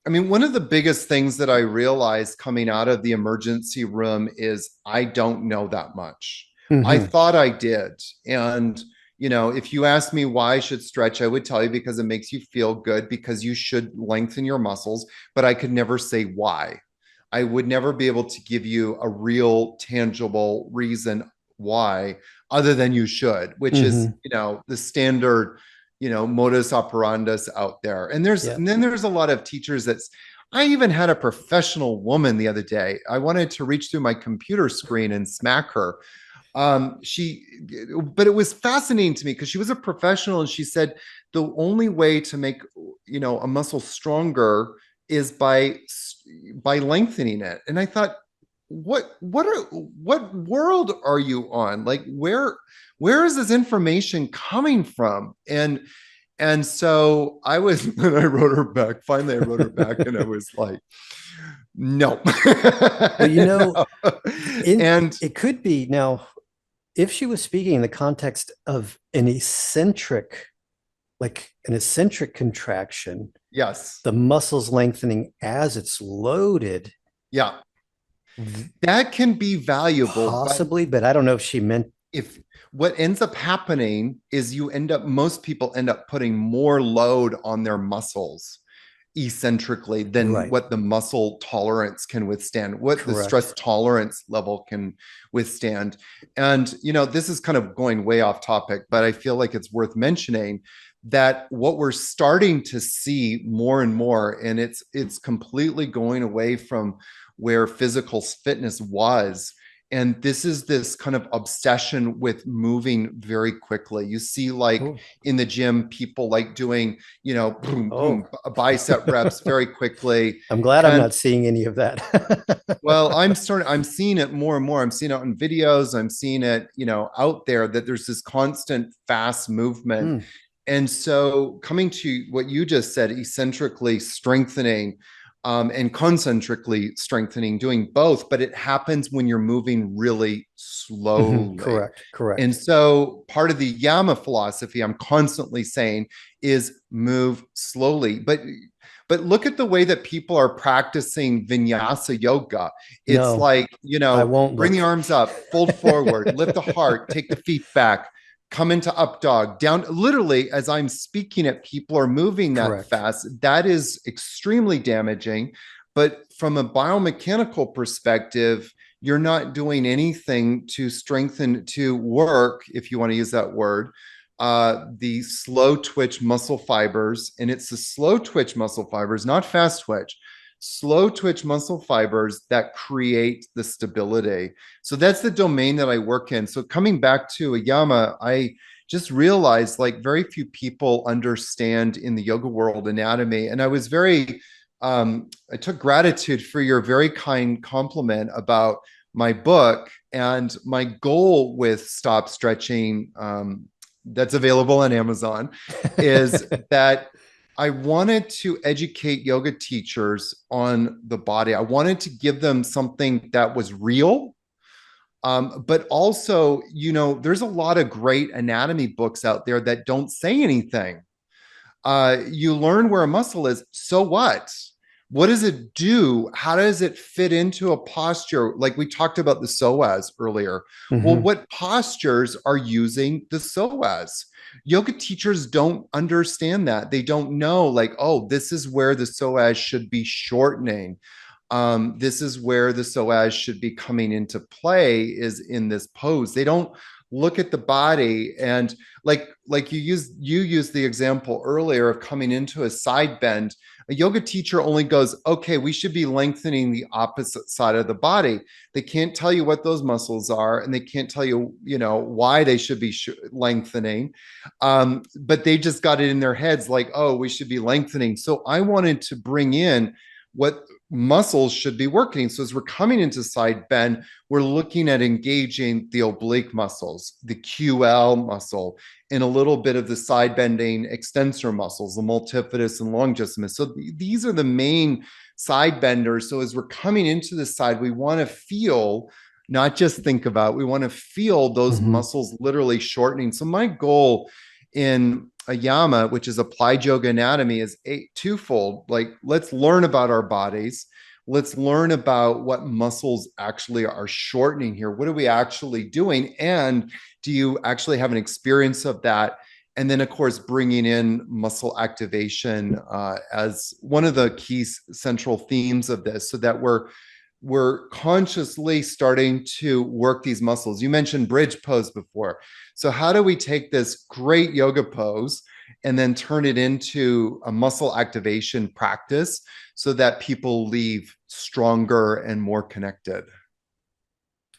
I mean, one of the biggest things that I realized coming out of the emergency room is I don't know that much. I Mm-hmm. thought I did. And, if you ask me why I should stretch, I would tell you because it makes you feel good, because you should lengthen your muscles, but I could never say why. I would never be able to give you a real tangible reason why, other than you should, which is, Mm-hmm. the standard, modus operandus out there. Yeah. And then there's a lot of teachers that's, I even had a professional woman the other day. I wanted to reach through my computer screen and smack her. She, but it was fascinating to me because she was a professional and she said the only way to make, a muscle stronger is by lengthening it. And I thought, what world are you on? Like, where is this information coming from? And so I was, when I wrote her back, finally I wrote her back and I was like, no. Well, No. in And it could be now if she was speaking in the context of an eccentric contraction, yes, the muscles lengthening as it's loaded, yeah, that can be valuable, but possibly, but I don't know if she meant if what ends up happening is most people end up putting more load on their muscles eccentrically than right. what the muscle tolerance can withstand, what the stress Correct. tolerance level can withstand. And, this is kind of going way off topic, but I feel like it's worth mentioning that what we're starting to see more and more, and it's completely going away from where physical fitness was, And this is this kind of obsession with moving very quickly. You see, like Oh, in the gym, people like doing, boom, oh. boom, bicep reps very quickly. I'm glad I'm And not seeing any of that. well, I'm seeing it more and more. I'm seeing it in videos. I'm seeing it, out there, that there's this constant fast movement. Mm, And so, coming to what you just said, eccentrically strengthening, and concentrically strengthening, doing both, but it happens when you're moving really mhm, slowly. correct, correct. And so, part of the Yama philosophy, I'm constantly saying, is move slowly. But look at the way that people are practicing vinyasa yoga. It's No, like, I won't bring the look. arms up, fold forward, lift the heart, take the feet back, come into up dog, down. Literally, as I'm speaking it, people are moving that Correct. fast. That is extremely damaging. But from a biomechanical perspective, you're not doing anything to strengthen, to work, if you want to use that word, the slow twitch muscle fibers. And it's the slow twitch muscle fibers, not fast twitch, slow twitch muscle fibers that create the stability. So that's the domain that I work in. So coming back to AYAMA, I just realized like very few people understand in the yoga world anatomy. And I was very, I took gratitude for your very kind compliment about my book. And my goal with Stop Stretching, that's available on Amazon, is that I wanted to educate yoga teachers on the body. I wanted to give them something that was real. But also, there's a lot of great anatomy books out there that don't say anything. You learn where a muscle is. So what? What does it do? How does it fit into a posture? Like we talked about the psoas earlier. Well, Mhm. what postures are using the psoas? Yoga teachers don't understand that. They don't know, like, oh, this is where the psoas should be shortening. This is where the psoas should be coming into play, is in this pose. They don't look at the body. And like you used the example earlier of coming into a side bend. A yoga teacher only goes, okay, we should be lengthening the opposite side of the body. They can't tell you what those muscles are, and they can't tell you, why they should be lengthening. But they just got it in their heads, like, oh, we should be lengthening. So I wanted to bring in what muscles should be working. So as we're coming into side bend, we're looking at engaging the oblique muscles, the QL muscle, and a little bit of the side bending extensor muscles, the multifidus and longissimus. So these are the main side benders. So as we're coming into the side, we want to feel, not just think about, we want to feel those Mhm. muscles literally shortening. So my goal in AYAMA, which is applied yoga anatomy, is twofold. Like, let's learn about our bodies. Let's learn about what muscles actually are shortening here. What are we actually doing? And do you actually have an experience of that? And then, of course, bringing in muscle activation as one of the key central themes of this, so that we're consciously starting to work these muscles. You mentioned bridge pose before. So how do we take this great yoga pose and then turn it into a muscle activation practice so that people leave stronger and more connected?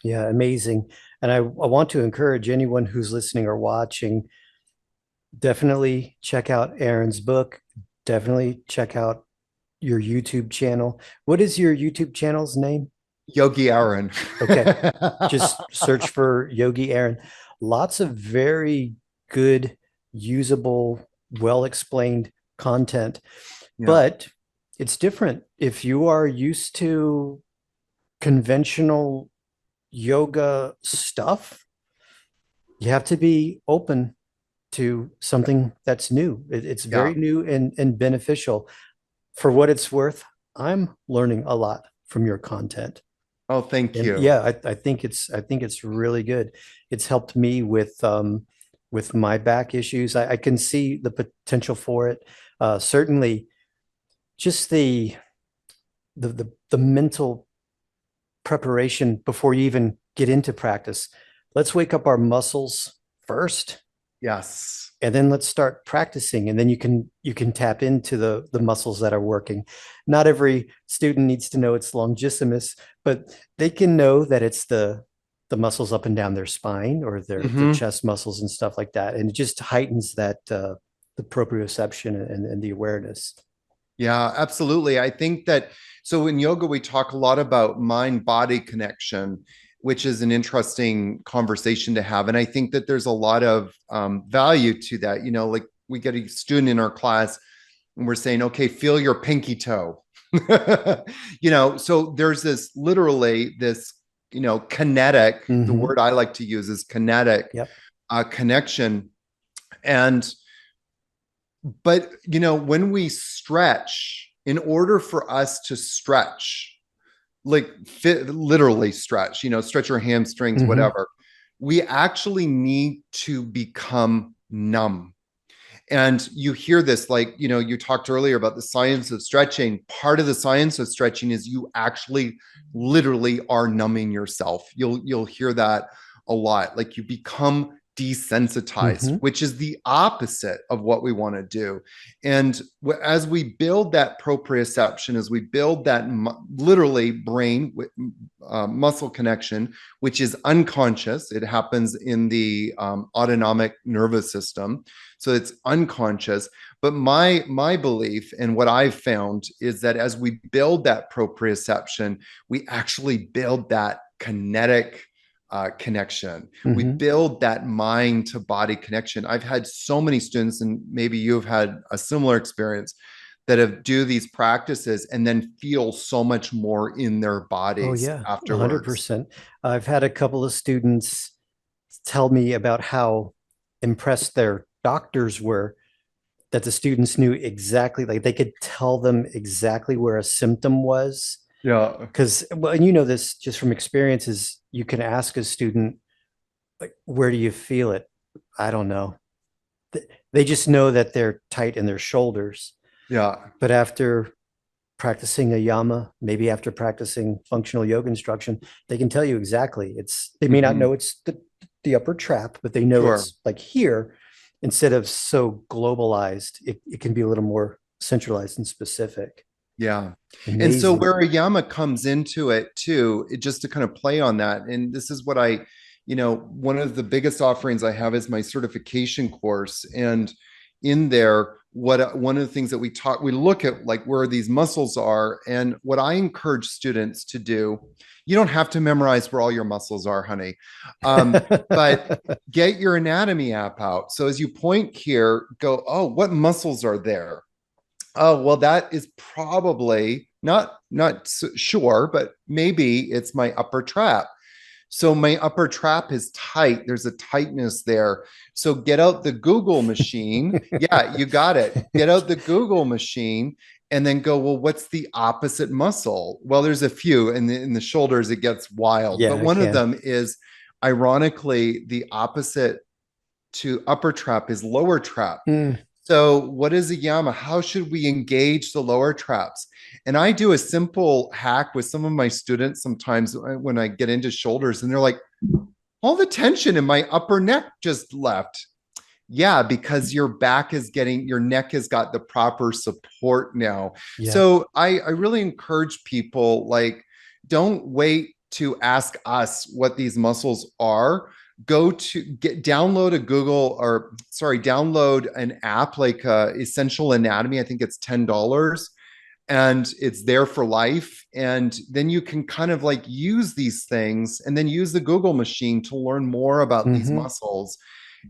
Yeah, amazing. And I want to encourage anyone who's listening or watching, definitely check out Aaron's book. Definitely check out your YouTube channel. What is your YouTube channel's name? Yogi Aaron. Okay. Just search for Yogi Aaron. Lots of very good, usable, well explained content, Yeah. but it's different. If you are used to conventional yoga stuff, you have to be open to something that's new. It's Yeah. very new and beneficial. For what it's worth, I'm learning a lot from your content. Oh, thank And you. yeah, I think it's really good. It's helped me with my back issues. I can see the potential for it. Certainly, just the mental preparation before you even get into practice. Let's wake up our muscles first, Yes. and then let's start practicing, and then you can tap into the muscles that are working. Not every student needs to know it's longissimus, but they can know that it's the muscles up and down their spine or their Hmm. chest muscles and stuff like that. And it just heightens that the proprioception and the awareness. Yeah, absolutely. I think that so in yoga, we talk a lot about mind body connection, which is an interesting conversation to have. And I think that there's a lot of value to that. Like we get a student in our class and we're saying, okay, feel your pinky toe. So there's this literally this, kinetic, the Mm-hmm. word I like to use is kinetic Yep. connection. And but when we stretch, in order for us to stretch, like literally stretch, stretch your hamstrings, Mm-hmm. whatever, we actually need to become numb. And you hear this, like, you talked earlier about the science of stretching. Part of the science of stretching is you actually literally are numbing yourself. You'll hear that a lot. Like you become desensitized, Mm-hmm. which is the opposite of what we want to do. And as we build that proprioception, as we build that literally brain muscle connection, which is unconscious, it happens in the autonomic nervous system, so it's unconscious. But my belief and what I've found is that as we build that proprioception, we actually build that kinetic connection. We Mm-hmm. build that mind to body connection. I've had so many students, and maybe you've had a similar experience, that have do these practices and then feel so much more in their Oh bodies yeah, afterwards. 100%. I've had a couple of students tell me about how impressed their doctors were that the students knew exactly, like they could tell them exactly where a symptom was. Yeah. Because, well, and you know this just from experience, is you can ask a student, like, where do you feel it? I don't know. They just know that they're tight in their shoulders. Yeah. But after practicing AYAMA, maybe after practicing functional yoga instruction, they can tell you exactly. They may not Mm-hmm. know it's the upper trap, but they know Sure. it's like here. Instead of so globalized, it can be a little more centralized and specific. Yeah. And so Amazing. where Ayama comes into it too, just to kind of play on that, and this is what one of the biggest offerings I have is my certification course. And in there, one of the things that we look at like where these muscles are. And what I encourage students to do, you don't have to memorize where all your muscles are, honey. But get your anatomy app out. So as you point here, go, oh, what muscles are there? Oh, well, that is probably not sure, but maybe it's my upper trap. So my upper trap is tight. There's a tightness there. So get out the Google machine. Yeah, you got it. Get out the Google machine and then go, well, what's the opposite muscle? Well, there's a few. In the shoulders, it gets wild. Yeah, But I one of can. them is ironically the opposite to upper trap is lower trap. Mm. So, what is a yama? How should we engage the lower traps? And I do a simple hack with some of my students sometimes when I get into shoulders, and they're like, all the tension in my upper neck just left. Yeah, because your neck has got the proper support now. Yeah. So I really encourage people, like, don't wait to ask us what these muscles are. Go to download a Google, or sorry, download an app like Essential Anatomy. I think it's $10 and it's there for life. And then you can kind of like use these things and then use the Google machine to learn more about these Mm-hmm. muscles.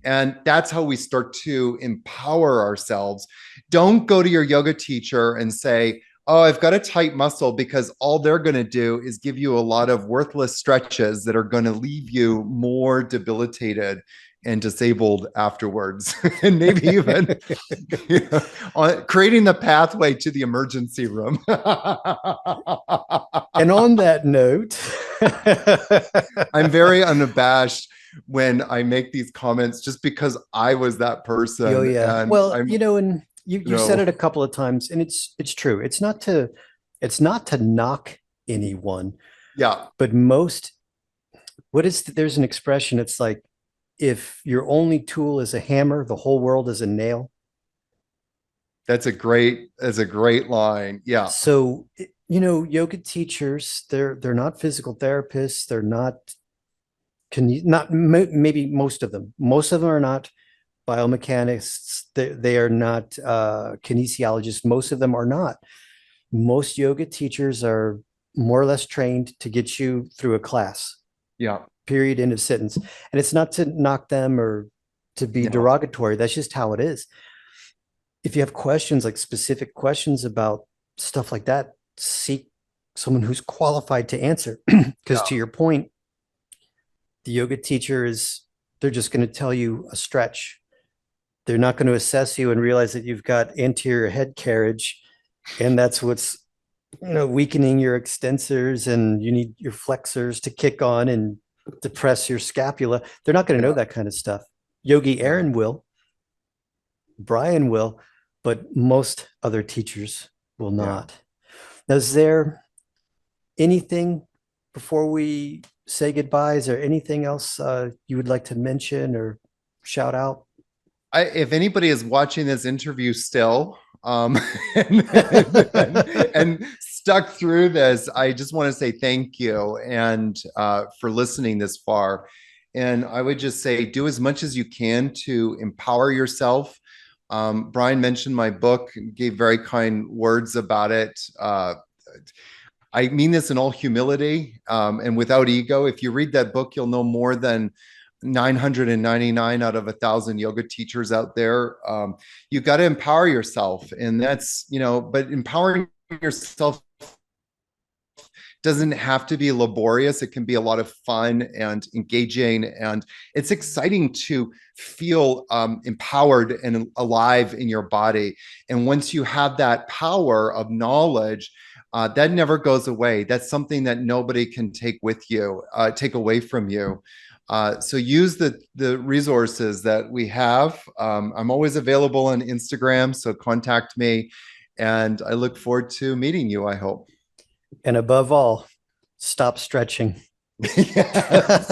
And that's how we start to empower ourselves. Don't go to your yoga teacher and say, oh, I've got a tight muscle, because all they're going to do is give you a lot of worthless stretches that are going to leave you more debilitated and disabled afterwards. And maybe even creating the pathway to the emergency room. And on that note, I'm very unabashed when I make these comments just because I was that oh person, yeah. and Well, I'm, and you said it a couple of times, and it's true. It's not to knock anyone, yeah, but there's an expression. It's like if your only tool is a hammer, the whole world is a nail. that's a great line. Yeah. So, yoga teachers, they're not physical therapists, they're not Can you not maybe most of them are not biomechanics. They are not kinesiologists. Most of them are not. Most yoga teachers are more or less trained to get you through a class, Yeah. period, end of sentence. And it's not to knock them or to be No. derogatory. That's just how it is. If you have questions, like specific questions about stuff like that, seek someone who's qualified to answer. Because to Yeah. your point, the yoga teacher is, they're just going to tell you a stretch. They're not going to assess you and realize that you've got anterior head carriage, and that's what's weakening your extensors, and you need your flexors to kick on and depress your scapula. They're not going to know Yeah. that kind of stuff. Yogi Yeah. Aaron will, Brian will, but most other teachers will Yeah. not. Now, is there anything before we say goodbye? Is there anything else you would like to mention or shout out? If anybody is watching this interview still, and, and stuck through this, I just want to say thank you and for listening this far. And I would just say, do as much as you can to empower yourself. Brian mentioned my book, gave very kind words about it. I mean this in all humility and without ego. If you read that book, you'll know more than 999 out of 1,000 yoga teachers out there. You got to empower yourself. And that's, but empowering yourself doesn't have to be laborious. It can be a lot of fun and engaging. And it's exciting to feel empowered and alive in your body. And once you have that power of knowledge, that never goes away. That's something that nobody can take with you, take away from you. So use the resources that we have. I'm always available on Instagram, so contact me. And I look forward to meeting you, I hope. And above all, stop stretching. Yes.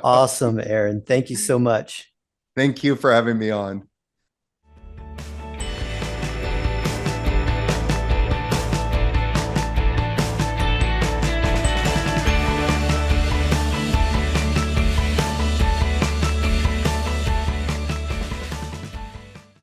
Awesome, Aaron. Thank you so much. Thank you for having me on.